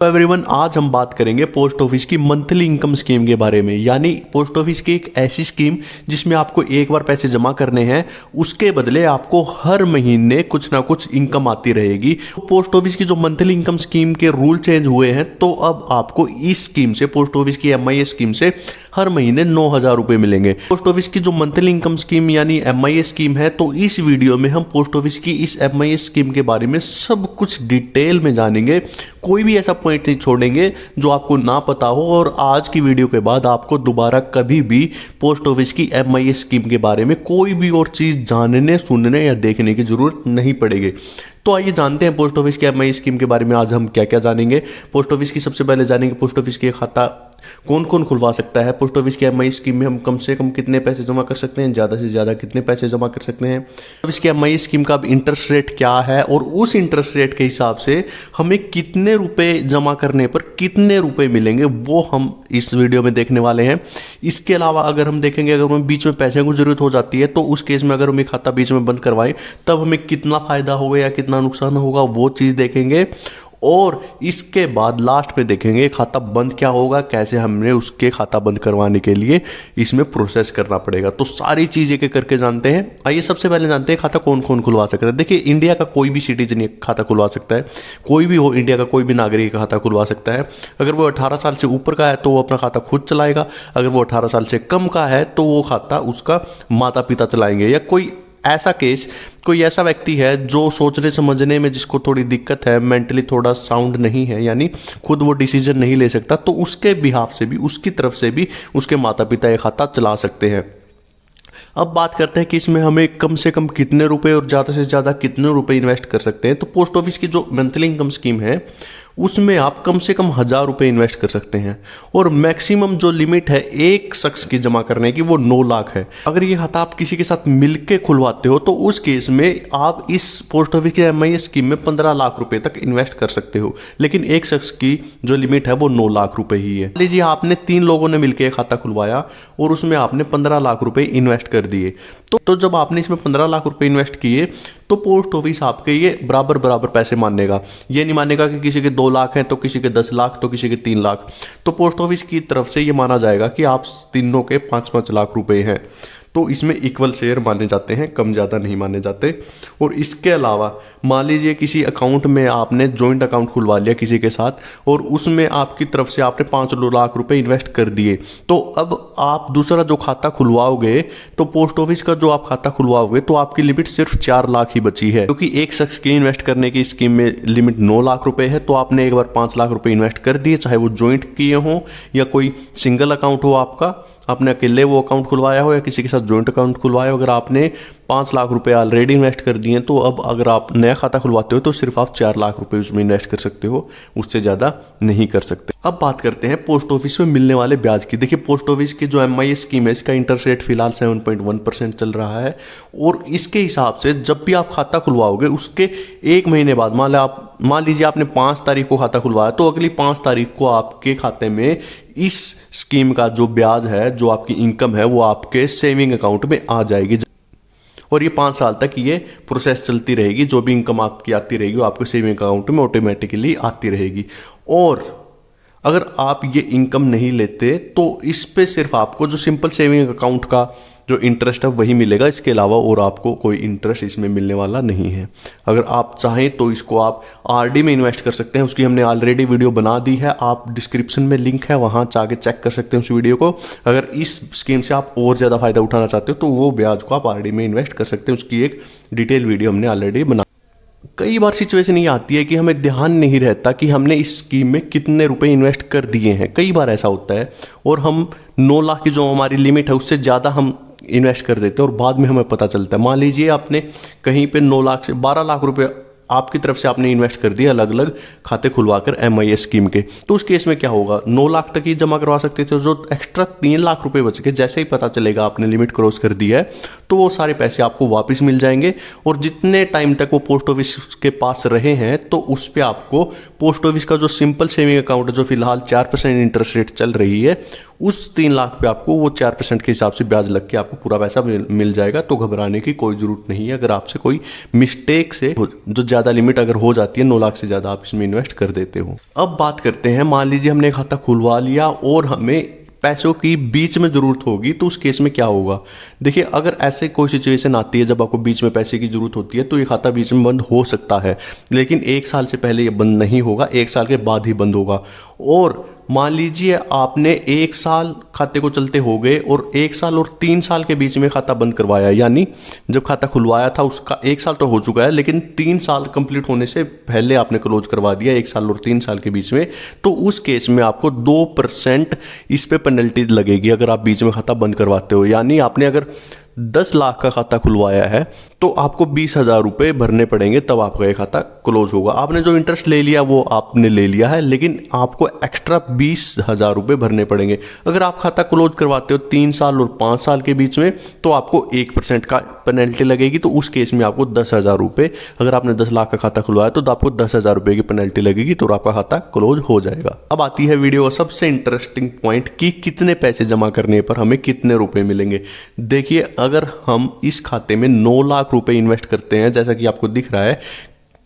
Everyone, आज हम बात करेंगे पोस्ट ऑफिस की मंथली इनकम स्कीम के बारे में। यानी पोस्ट ऑफिस की एक ऐसी स्कीम जिसमें आपको एक बार पैसे जमा करने हैं, उसके बदले आपको हर महीने कुछ ना कुछ इनकम आती रहेगी। पोस्ट ऑफिस की जो मंथली इनकम स्कीम के रूल चेंज हुए हैं, तो अब आपको इस स्कीम से, पोस्ट ऑफिस की MIS स्कीम से हर महीने 9,000 रुपये मिलेंगे। पोस्ट ऑफिस की जो मंथली इनकम स्कीम यानी MIS स्कीम है, तो इस वीडियो में हम पोस्ट ऑफिस की इस MIS स्कीम के बारे में सब कुछ डिटेल में जानेंगे। कोई भी ऐसा पॉइंट नहीं छोड़ेंगे जो आपको ना पता हो, और आज की वीडियो के बाद आपको दोबारा कभी भी पोस्ट ऑफिस की MIS स्कीम के बारे में कोई भी और चीज़ जानने, सुनने या देखने की जरूरत नहीं पड़ेगी। तो आइए जानते हैं पोस्ट ऑफिस की MIS स्कीम के बारे में आज हम क्या क्या जानेंगे। पोस्ट ऑफिस की सबसे पहले जानेंगे पोस्ट ऑफिस की खाता कौन कौन खुलवा सकता है। पोस्ट ऑफिस की MIS स्कीम में हम कम से कम कितने पैसे जमा कर सकते हैं, ज़्यादा से ज़्यादा कितने पैसे जमा कर सकते हैं। पोस्ट ऑफिस की MIS स्कीम का अब इंटरेस्ट रेट क्या है, और उस इंटरेस्ट रेट के हिसाब से हमें कितने रुपए जमा करने पर कितने रुपए मिलेंगे, वो हम इस वीडियो में देखने वाले हैं। इसके अलावा अगर हम देखेंगे, अगर हमें बीच में पैसे की जरूरत हो जाती है, तो उस केस में अगर हमें खाता बीच में बंद करवाएं, तब हमें कितना फ़ायदा होगा या कितना नुकसान होगा, वो चीज़ देखेंगे। और इसके बाद लास्ट में देखेंगे खाता बंद क्या होगा, कैसे हमने उसके खाता बंद करवाने के लिए इसमें प्रोसेस करना पड़ेगा। तो सारी चीज़ एक एक करके जानते हैं। आइए सबसे पहले जानते हैं खाता कौन कौन खुलवा सकता है। देखिए, इंडिया का कोई भी सिटीजन खाता खुलवा सकता है, कोई भी हो, इंडिया का कोई भी नागरिक खाता खुलवा सकता है। अगर वो 18 साल से ऊपर का है तो वो अपना खाता खुद चलाएगा। अगर वो 18 साल से कम का है तो वो खाता उसका माता पिता चलाएंगे। या कोई ऐसा केस, कोई ऐसा व्यक्ति है जो सोचने समझने में जिसको थोड़ी दिक्कत है, मेंटली थोड़ा साउंड नहीं है, यानी खुद वो डिसीजन नहीं ले सकता, तो उसके बिहाफ से भी, उसकी तरफ से भी उसके माता पिता ये खाता चला सकते हैं। अब बात करते हैं कि इसमें हमें कम से कम कितने रुपए और ज़्यादा से ज़्यादा कितने रुपए इन्वेस्ट कर सकते हैं। तो पोस्ट ऑफिस की जो मंथली इनकम स्कीम है, उसमें आप कम से कम 1,000 रुपये इन्वेस्ट कर सकते हैं, और मैक्सिमम जो लिमिट है एक शख्स की जमा करने की, वो 9 लाख है। अगर ये खाता आप किसी के साथ मिलके खुलवाते हो, तो उस केस में आप इस पोस्ट ऑफिस की MIS स्कीम में 15 लाख रुपए तक इन्वेस्ट कर सकते हो, लेकिन एक शख्स की जो लिमिट है वो 9 लाख रुपए ही है। लीजिए आपने 3 लोगों ने मिलकर खाता खुलवाया और उसमें आपने 15 लाख रुपए इन्वेस्ट कर दिए। तो जब आपने इसमें 15 लाख रुपए इन्वेस्ट किए, तो पोस्ट ऑफिस आपके ये बराबर बराबर पैसे मानेगा। ये नहीं मानेगा कि किसी के 2 लाख हैं तो किसी के 10 लाख तो किसी के 3 लाख। तो पोस्ट ऑफिस की तरफ से ये माना जाएगा कि आप तीनों के 5-5 लाख रुपए हैं। तो इसमें इक्वल शेयर माने जाते हैं, कम ज़्यादा नहीं माने जाते। और इसके अलावा मान लीजिए किसी अकाउंट में आपने जॉइंट अकाउंट खुलवा लिया किसी के साथ, और उसमें आपकी तरफ से आपने 5 लाख रुपए इन्वेस्ट कर दिए, तो अब आप दूसरा जो खाता खुलवाओगे, तो पोस्ट ऑफिस का जो आप खाता खुलवाओगे, तो आपकी लिमिट सिर्फ 4 लाख ही बची है। क्योंकि एक शख्स की इन्वेस्ट करने की स्कीम में लिमिट 9 लाख रुपए है, तो आपने एक बार 5 लाख रुपए इन्वेस्ट कर दिए, चाहे वो जॉइंट किए हों या कोई सिंगल अकाउंट हो आपका, आपने अकेले वो अकाउंट खुलवाया हो या किसी के साथ जॉइंट अकाउंट खुलवाया हो। अगर आपने 5 लाख रुपए ऑलरेडी इन्वेस्ट कर दिए, तो अब अगर आप नया खाता खुलवाते हो तो सिर्फ आप 4 लाख रुपए उसमें इन्वेस्ट कर सकते हो, उससे ज़्यादा नहीं कर सकते। अब बात करते हैं पोस्ट ऑफिस में मिलने वाले ब्याज की। देखिए, पोस्ट ऑफिस की जो MIS स्कीम है, इसका इंटरेस्ट रेट फिलहाल 7.1% चल रहा है, और इसके हिसाब से जब भी आप खाता खुलवाओगे, उसके 1 महीने बाद, मान लीजिए आपने 5 तारीख को खाता खुलवाया, तो अगली 5 तारीख को आपके खाते में इस स्कीम का जो ब्याज है, जो आपकी इनकम है, वो आपके सेविंग अकाउंट में आ जाएगी। और ये 5 साल तक ये प्रोसेस चलती रहेगी। जो भी इनकम आपकी आती रहेगी वो आपके सेविंग अकाउंट में ऑटोमेटिकली आती रहेगी। और अगर आप ये इनकम नहीं लेते, तो इस पे सिर्फ आपको जो सिंपल सेविंग अकाउंट का जो इंटरेस्ट है वही मिलेगा। इसके अलावा और आपको कोई इंटरेस्ट इसमें मिलने वाला नहीं है। अगर आप चाहें तो इसको आप RD में इन्वेस्ट कर सकते हैं, उसकी हमने ऑलरेडी वीडियो बना दी है, आप डिस्क्रिप्शन में लिंक है, वहाँ जाके चेक कर सकते हैं उस वीडियो को। अगर इस स्कीम से आप और ज़्यादा फायदा उठाना चाहते हो, तो वो ब्याज को आप RD में इन्वेस्ट कर सकते हैं, उसकी एक डिटेल वीडियो हमने ऑलरेडी बना। कई बार सिचुएशन ये आती है कि हमें ध्यान नहीं रहता कि हमने इस स्कीम में कितने रुपए इन्वेस्ट कर दिए हैं। कई बार ऐसा होता है, और हम 9 लाख की जो हमारी लिमिट है उससे ज़्यादा हम इन्वेस्ट कर देते हैं, और बाद में हमें पता चलता है। मान लीजिए आपने कहीं पे 9 लाख से 12 लाख रुपए आपकी तरफ से आपने इन्वेस्ट कर दिया अलग अलग खाते खुलवाकर MIS स्कीम के, तो उस केस में क्या होगा, 9 लाख तक ही जमा करवा सकते थे। जो एक्स्ट्रा 3 लाख रुपए बच के, जैसे ही पता चलेगा आपने लिमिट क्रॉस कर दी है, तो वो सारे पैसे आपको वापस मिल जाएंगे। और जितने टाइम तक वो पोस्ट ऑफिस के पास रहे हैं, तो उस पर आपको पोस्ट ऑफिस का जो सिंपल सेविंग अकाउंट है, जो फिलहाल 4% इंटरेस्ट रेट चल रही है, उस 3 लाख पे आपको वो 4% के हिसाब से ब्याज लग के आपको पूरा पैसा मिल जाएगा। तो घबराने की कोई ज़रूरत नहीं है। अगर आपसे कोई मिस्टेक से जो ज़्यादा लिमिट अगर हो जाती है, 9 लाख से ज़्यादा आप इसमें इन्वेस्ट कर देते हो। अब बात करते हैं, मान लीजिए हमने खाता खुलवा लिया और हमें पैसों की बीच में ज़रूरत होगी, तो उस केस में क्या होगा। देखिए, अगर ऐसे कोई सिचुएशन आती है जब आपको बीच में पैसे की ज़रूरत होती है, तो ये खाता बीच में बंद हो सकता है, लेकिन 1 साल से पहले ये बंद नहीं होगा, 1 साल के बाद ही बंद होगा। और मान लीजिए आपने 1 साल खाते को चलते हो गए और 1 साल और 3 साल के बीच में खाता बंद करवाया, यानी जब खाता खुलवाया था उसका 1 साल तो हो चुका है, लेकिन 3 साल कंप्लीट होने से पहले आपने क्लोज करवा दिया 1 साल और 3 साल के बीच में, तो उस केस में आपको 2% इस पे पेनल्टी लगेगी अगर आप बीच में खाता बंद करवाते हो। यानी आपने अगर 10 लाख का खाता खुलवाया है तो आपको 20,000 रुपये भरने पड़ेंगे, तब आपका ये खाता क्लोज होगा। आपने जो इंटरेस्ट ले लिया वो आपने ले लिया है, लेकिन आपको एक्स्ट्रा 20,000 रुपये भरने पड़ेंगे। अगर आप खाता क्लोज करवाते हो 3 साल और 5 साल के बीच में, तो आपको 1% का पेनल्टी लगेगी, तो उस केस में आपको 10,000 रुपये, अगर आपने 10 लाख का खाता खुलवाया तो आपको 10,000 रुपये की पेनल्टी लगेगी, तो आपका खाता क्लोज हो जाएगा। अब आती है वीडियो का सबसे इंटरेस्टिंग पॉइंट कि कितने पैसे जमा करने पर हमें कितने रुपए मिलेंगे। देखिए, अगर हम इस खाते में 9 लाख रुपए इन्वेस्ट करते हैं, जैसा कि आपको दिख रहा है,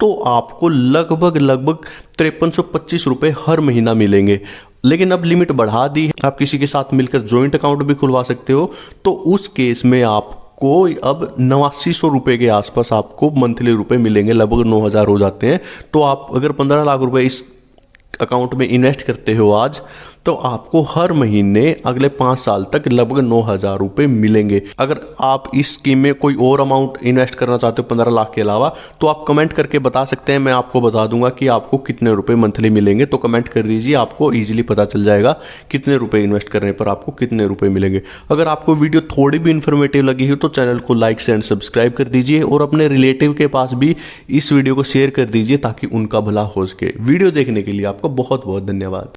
तो आपको लगभग 5325 रुपए हर महीना मिलेंगे। लेकिन अब लिमिट बढ़ा दी है, आप किसी के साथ मिलकर जॉइंट अकाउंट भी खुलवा सकते हो, तो उस केस में आपको अब 8900 रुपए के आसपास आपको मंथली रुपए मिलेंगे, लगभग 9,000 हो जाते हैं। तो आप अगर 15 लाख रुपए इस अकाउंट में इन्वेस्ट करते हो आज, तो आपको हर महीने अगले 5 साल तक लगभग 9,000 रुपये मिलेंगे। अगर आप इस स्कीम में कोई और अमाउंट इन्वेस्ट करना चाहते हो 15 लाख के अलावा, तो आप कमेंट करके बता सकते हैं, मैं आपको बता दूंगा कि आपको कितने रुपए मंथली मिलेंगे। तो कमेंट कर दीजिए, आपको ईजिली पता चल जाएगा कितने रुपए इन्वेस्ट करने पर आपको कितने रुपए मिलेंगे। अगर आपको वीडियो थोड़ी भी इन्फॉर्मेटिव लगी हो तो चैनल को लाइक एंड सब्सक्राइब कर दीजिए और अपने रिलेटिव के पास भी इस वीडियो को शेयर कर दीजिए ताकि उनका भला हो सके। वीडियो देखने के लिए आपका बहुत बहुत धन्यवाद।